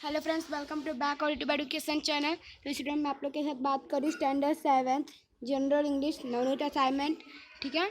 Hello friends, welcome to back our YouTube education channel. तो इस video में आप लोग के साथ बात करी standard 7th general English knowledge assignment. ठीक है,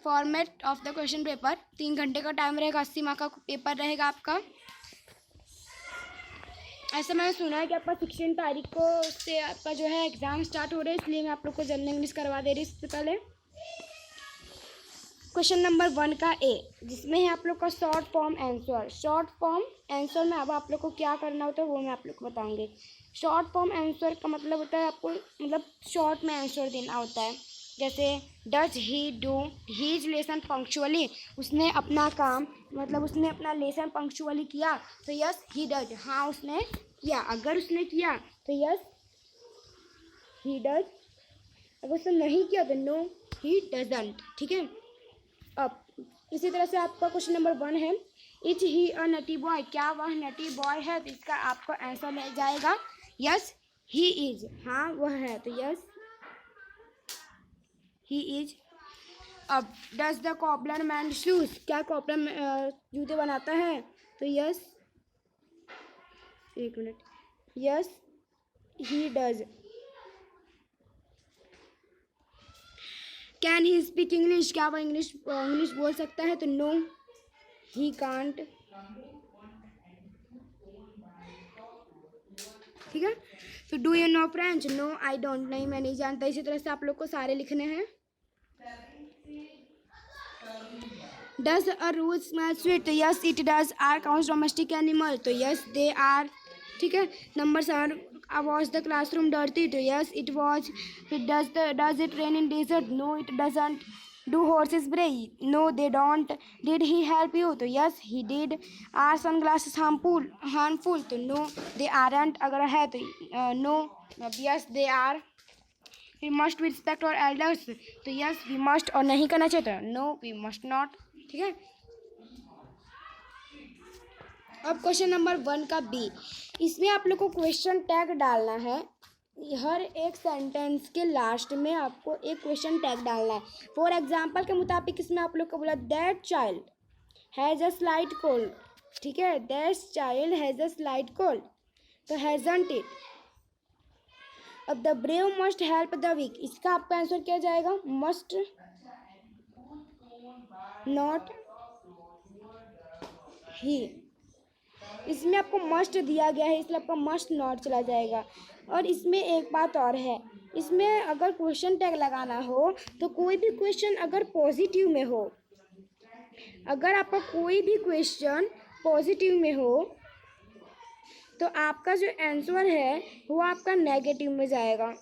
format of the question paper 3 घंटे का टाइम रहेगा, 80 मार्क का पेपर रहेगा आपका। ऐसा मैंने सुना है कि आपका 16 तारीख को से आपका जो है एग्ज़ाम स्टार्ट हो रहा है, इसलिए मैं आप लोग को जनरल इंग्लिश करवा दे रही इससे पहले। क्वेश्चन नंबर 1 का ए, जिसमें है आप लोग का short form answer. Short form answer में अब आप लोग को क्या करना होता है वो मैं आप लोग को बताऊंगी। शॉर्ट फॉर्म आंसर का मतलब होता है आपको शॉर्ट में आंसर देना होता है। जैसे does he do his lesson punctually, उसने अपना काम उसने अपना लेसन पंक्चुअली किया तो यस ही डज, हाँ उसने किया। अगर उसने किया तो यस ही डज, अगर उसने नहीं किया तो नो ही डजंट। ठीक है, अब इसी तरह से आपका क्वेश्चन नंबर 1 है, is he a nutty boy, क्या वह नटी बॉय है? तो इसका आपका आंसर मिल जाएगा यस ही इज, हाँ वह है, तो यस ही इज। अब does the coupler man shoes, क्या कॉपलर जूते बनाता है? तो यस, एक minute, yes he does. Can he speak English, क्या वह इंग्लिश बोल सकता है? तो नो ही कांट। ठीक है, तो do you know French? No I don't, नहीं मैं नहीं जानता। इसी तरह से आप लोग को सारे लिखने हैं। Does a rose smell sweet? तो yes it does. Are counts domestic animal? तो यस दे आर। ठीक है, number 7, was the classroom dirty? तो yes it was. Does it rain in desert? No it doesn't. Do horses bray? No they don't. Did he help you? तो yes he did. Are sun glasses harmful? तो no they aren't. अगर है तो no, yes they are. We must we respect और elders? तो yes we must. और नहीं करना चाहिए तो नो वी मस्ट नॉट। ठीक है, अब क्वेश्चन नंबर 1 का बी, इसमें आप लोग को क्वेश्चन टैग डालना है। हर एक सेंटेंस के लास्ट में आपको एक क्वेश्चन टैग डालना है। फॉर एग्जाम्पल के मुताबिक इसमें आप लोग को बोला that child has a slight cold. ठीक है, that child has a slight cold, तो हैजंट इट। अब the brave must help the weak, इसका आपका आंसर क्या जाएगा? Must not he. इसमें आपको मस्ट दिया गया है इसलिए आपका मस्ट नॉट चला जाएगा। और इसमें एक बात और है, इसमें अगर क्वेश्चन टैग लगाना हो तो कोई भी क्वेश्चन अगर पॉजिटिव में हो, अगर आपका कोई भी क्वेश्चन पॉजिटिव में हो तो आपका जो आंसर है वो आपका नेगेटिव में जाएगा।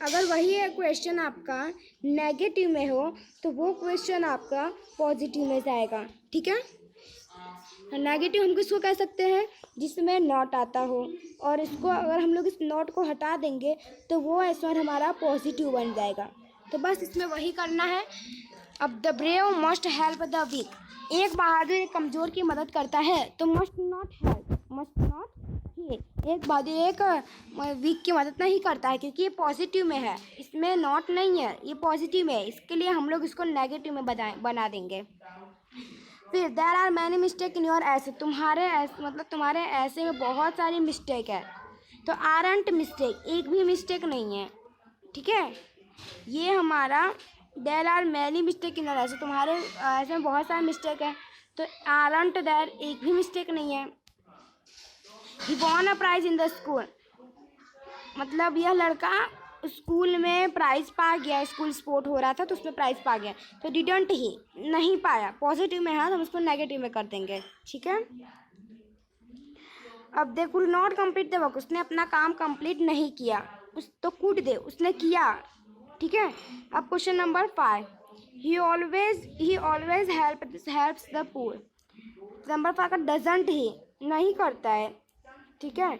अगर वही क्वेश्चन आपका नेगेटिव में हो तो वो क्वेश्चन आपका पॉजिटिव में जाएगा। ठीक है, नेगेटिव हम किसको कह सकते हैं? जिसमें नॉट आता हो, और इसको अगर हम लोग इस नॉट को हटा देंगे तो वो आंसर हमारा पॉजिटिव बन जाएगा। तो बस इसमें वही करना है। अब the brave must help the weak, एक बहादुर एक कमज़ोर की मदद करता है तो must not help, must not he. एक बहादुर एक वीक की मदद नहीं करता है क्योंकि ये पॉजिटिव में है, इसमें नॉट नहीं है, ये पॉजिटिव में है, इसके लिए हम लोग इसको नेगेटिव में बना देंगे। फिर there are many mistake in your essay, तुम्हारे ऐसे में बहुत सारी मिस्टेक है। तो आरंट मिस्टेक, एक भी मिस्टेक नहीं है। ठीक है, ये हमारा there are many mistake in your essay, तुम्हारे ऐसे में बहुत सारी मिस्टेक है, तो आरंट देयर, एक भी मिस्टेक नहीं है। He won a prize in the school, मतलब यह लड़का स्कूल में प्राइज पा गया, स्कूल स्पोर्ट हो रहा था तो उसमें प्राइज पा गया। तो डिडंट ही, नहीं पाया, पॉजिटिव में है तो हम उसको नेगेटिव में कर देंगे। ठीक है, अब they could not complete the work, उसने अपना काम कंप्लीट नहीं किया, उस तो कुड दे, उसने किया। ठीक है, अब question number 5, he always helps the poor. Number 5 का डजंट ही, नहीं करता है। ठीक है,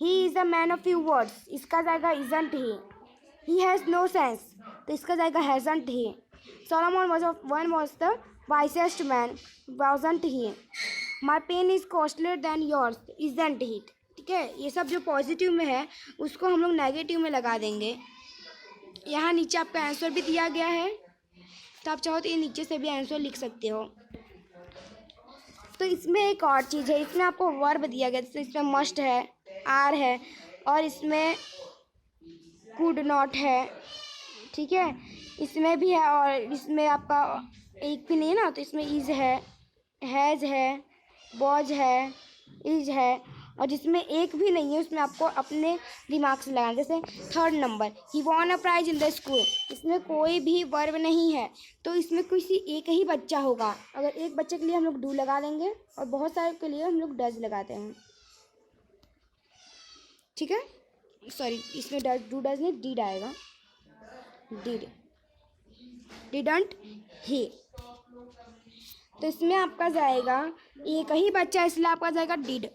he is a man of few words, इसका जाएगा isn't he. He has no sense, तो इसका जाएगा hasn't he. Solomon was the wisest man, wasn't he. My pen is costlier than yours, isn't he. ठीक है, ये सब जो पॉजिटिव में है उसको हम लोग नेगेटिव में लगा देंगे। यहाँ नीचे आपका आंसर भी दिया गया है, तो आप चाहो तो ये नीचे से भी आंसर लिख सकते हो। तो इसमें एक और चीज़ है, इसमें आपको वर्ब दिया गया, जैसे इसमें मस्ट है, आर है, और इसमें कुड नॉट है, ठीक है, इसमें भी है, और इसमें आपका एक भी नहीं है ना, तो इसमें इज है, हैज़ है, वॉज है, इज है, और जिसमें एक भी नहीं है उसमें आपको अपने दिमाग से लगाना। जैसे third number, he won a prize in the school, इसमें कोई भी वर्ब नहीं है, तो इसमें किसी एक ही बच्चा होगा। अगर एक बच्चे के लिए हम लोग डू लगा देंगे और बहुत सारे के लिए हम लोग डज लगाते हैं, ठीक है, सॉरी इसमें डू डज नहीं, डिड आएगा, डिड, डिडंट ही, तो इसमें आपका जाएगा एक ही बच्चा, इसलिए आपका जाएगा डिड,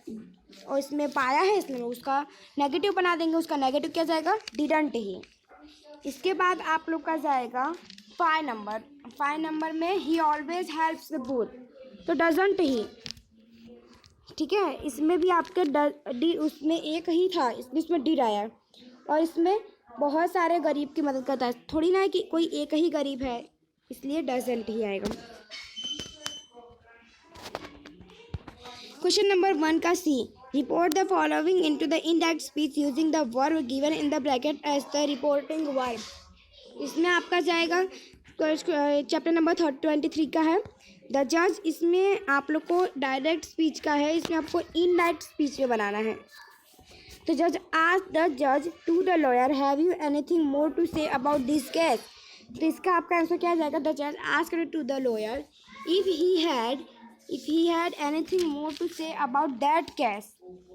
और इसमें पाया है इसलिए उसका नेगेटिव बना देंगे, उसका नेगेटिव क्या जाएगा, डिडंट ही। इसके बाद आप लोग का जाएगा 5 नंबर, 5 नंबर में ही ऑलवेज हेल्प्स द पुअर, तो डजंट ही, ठीक है, इसमें भी आपके डी उसमें एक ही था, इसमें डिड आया है, और इसमें बहुत सारे गरीब की मदद करता है, थोड़ी ना है कि कोई एक ही गरीब है, इसलिए डजंट ही आएगा। क्वेश्चन नंबर 1 का C, report the following into the indirect speech using the verb given in the bracket as the reporting verb. इसमें आपका जाएगा चैप्टर नंबर 23 का है द जज, इसमें आप लोग को डायरेक्ट स्पीच का है, इसमें आपको इनडायरेक्ट स्पीच में बनाना है। तो जज आस्क्ड द जज to the lawyer, have you anything more to say about this case, तो इसका आपका आंसर क्या जाएगा, द जज asked to the lawyer if he had anything more to say about that case,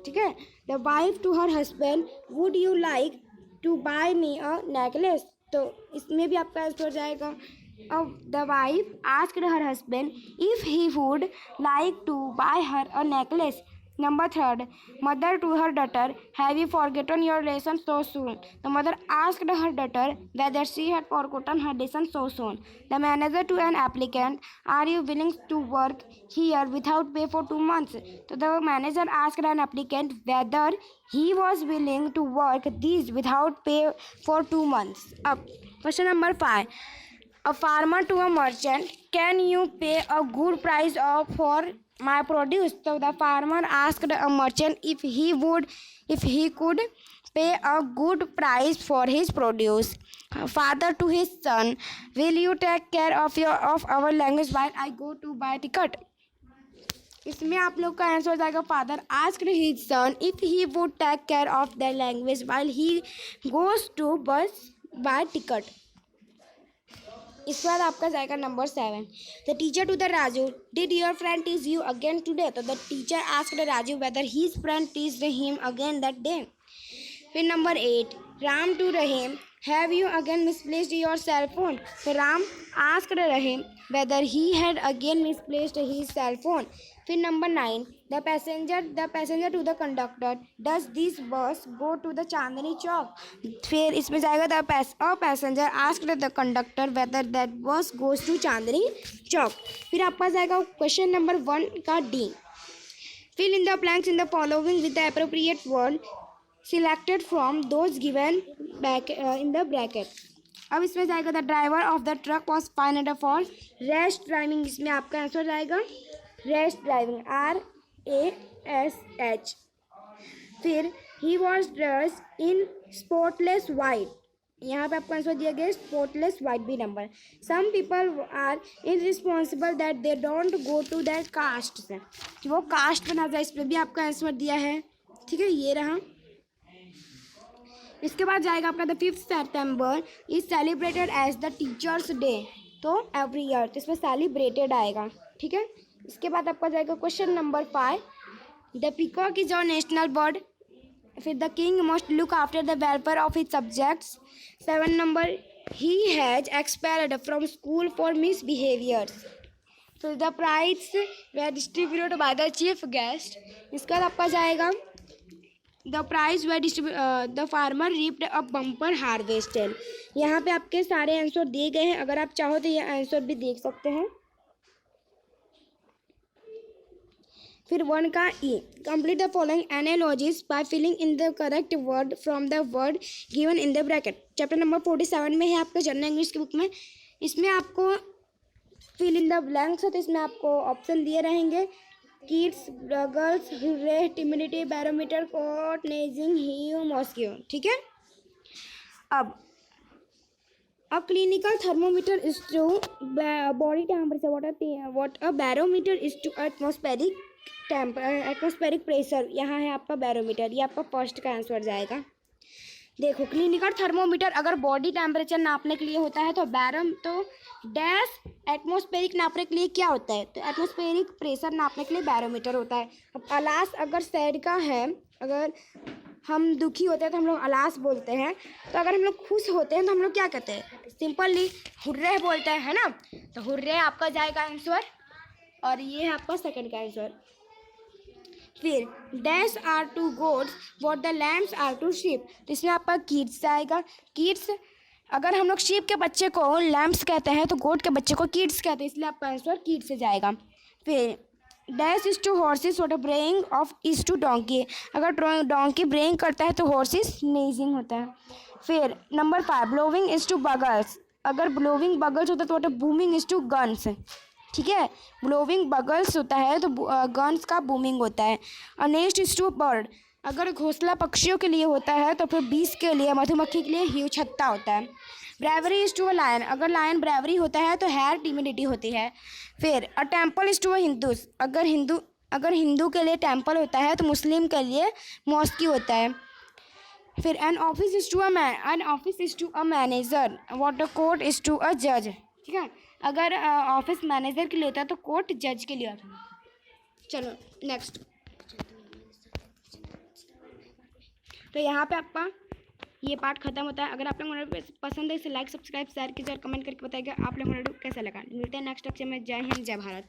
ठीक है, the wife to her husband, would you like to buy me a necklace, तो इसमें भी आपका आंसर जाएगा the wife asked her husband if he would like to buy her a necklace। Number 3, mother to her daughter, have you forgotten your lesson so soon, the mother asked her daughter whether she had forgotten her lesson so soon। The manager to an applicant, are you willing to work here without pay for 2 months, so the manager asked an applicant whether he was willing to work these without pay for 2 months। अब question number 5, a farmer to a merchant, can you pay a good price for my produce, so the farmer asked a merchant if he could pay a good price for his produce। Father to his son, will you take care of our language while I go to buy ticket। इसमें आप लोग का answer हो जाएगा father asked his son if he would take care of the language while he goes to bus buy ticket. इसके बाद आपका जाएगा number 7, the teacher to the Raju, did your friend tease you again today, तो the teacher asked Raju whether his friend teased him again that day. फिर number 8, Ram to Rahim, have you again misplaced your cell phone, तो Ram asked Rahim whether he had again misplaced his cell phone. फिर number 9, the passenger to the conductor, does this bus go to the Chandni Chowk, फिर इसमें जाएगा the passenger asked the conductor whether that bus goes to Chandni Chowk. फिर आपका जाएगा question number 1 का D, fill in the blanks in the following with the appropriate word selected from those given in the bracket. अब इसमें जाएगा the driver of the truck was fined for rash driving, इसमें आपका answer जाएगा rash driving, RASH। फिर he was dressed in spotless white, यहाँ पे आपका आंसर दिया गया स्पॉटलेस वाइट भी number. Some people are irresponsible that they don't go to that caste, say कि वो कास्ट पे ना जाए, इस पर भी आपका आंसर दिया है, ठीक है, ये रहा। इसके बाद जाएगा आपका the 5th September is celebrated as the teachers day, तो एवरी ईयर, तो इसमें सेलिब्रेटेड आएगा, ठीक है। इसके बाद आपका जाएगा question number 5, the peacock is our national bird, फिर the king must look after the welfare of his subjects. 7 number, he has expelled from school for misbehaviours, फिर the prize were distributed by the chief guest. इसके बाद आपका जाएगा the prize were the farmer reaped a bumper harvested. यहाँ पे आपके सारे answer दिए गए हैं, अगर आप चाहो तो ये आंसर भी देख सकते हैं। फिर 1 का E, complete the following analogies by filling in the correct word from the word given in the bracket. Chapter number 47 में है आपका जनरल इंग्लिश की बुक में, इसमें आपको फिल इन द ब्लैंक्स है, तो इसमें आपको ऑप्शन दिए रहेंगे kids, girls, hurray, timidity, barometer, coat, neighing, hive, mosquito. ठीक है। अब clinical thermometer is to body temperature, what a barometer is to atmospheric pressure. यहाँ है आपका बैरोमीटर, ये आपका फर्स्ट का आंसर जाएगा। देखो, क्लिनिकल थर्मोमीटर अगर बॉडी टेम्परेचर नापने के लिए होता है तो डैश एटमॉस्फेरिक नापने के लिए क्या होता है, तो एटमॉस्फेरिक प्रेशर नापने के लिए बैरोमीटर होता है। अब अलास अगर सैड का है, अगर हम दुखी होते हैं तो हम लोग अलास बोलते हैं, तो अगर हम लोग खुश होते हैं तो हम लोग क्या कहते हैं, सिंपली हुर्रे बोलते हैं, है ना। तो हुर्रे आपका जाएगा आंसर, और ये है आपका सेकंड का आंसर। फिर dash are to gods what the lambs are to sheep, तो इसमें आपका किड्स आएगा। किड्स अगर हम लोग शीप के बच्चे को लैम्स कहते हैं तो गोट के बच्चे को किड्स कहते हैं, इसलिए आपका आंसर किड्स से जाएगा। फिर dash is to horses what a braying of is to donkey, अगर डोंकी ब्रेइंग करता है तो हॉर्सेस नेजिंग होता है। फिर number 5 blowing is to bugles, अगर ब्लोविंग बगल्स होता है तो what a booming is to guns. ठीक है, ब्लोविंग बगल्स होता है तो गन्स का बूमिंग होता है। और नेस्ट इज टू बर्ड, अगर घोंसला पक्षियों के लिए होता है तो फिर बीस के लिए, मधुमक्खी के लिए हीव छत्ता होता है। Bravery is to a lion, अगर लायन ब्रेवरी होता है तो हैर टिमिडिटी होती है। फिर a temple is to a Hindus, अगर हिंदू के लिए टेम्पल होता है तो मुस्लिम के लिए मॉस्की होता है। फिर an office is to a manager, what a court is to a जज। ठीक है, अगर ऑफिस मैनेजर के लिए होता है तो कोर्ट जज के लिए होता है। चलो नेक्स्ट। तो यहाँ पे आपका ये पार्ट खत्म होता है। अगर आप लोगों को पसंद है इसे लाइक, सब्सक्राइब, शेयर कीजिए और कमेंट करके बताइएगा आप लोगों को कैसा लगा। मिलते हैं नेक्स्ट लेक्चर में। जय हिंद, जय भारत।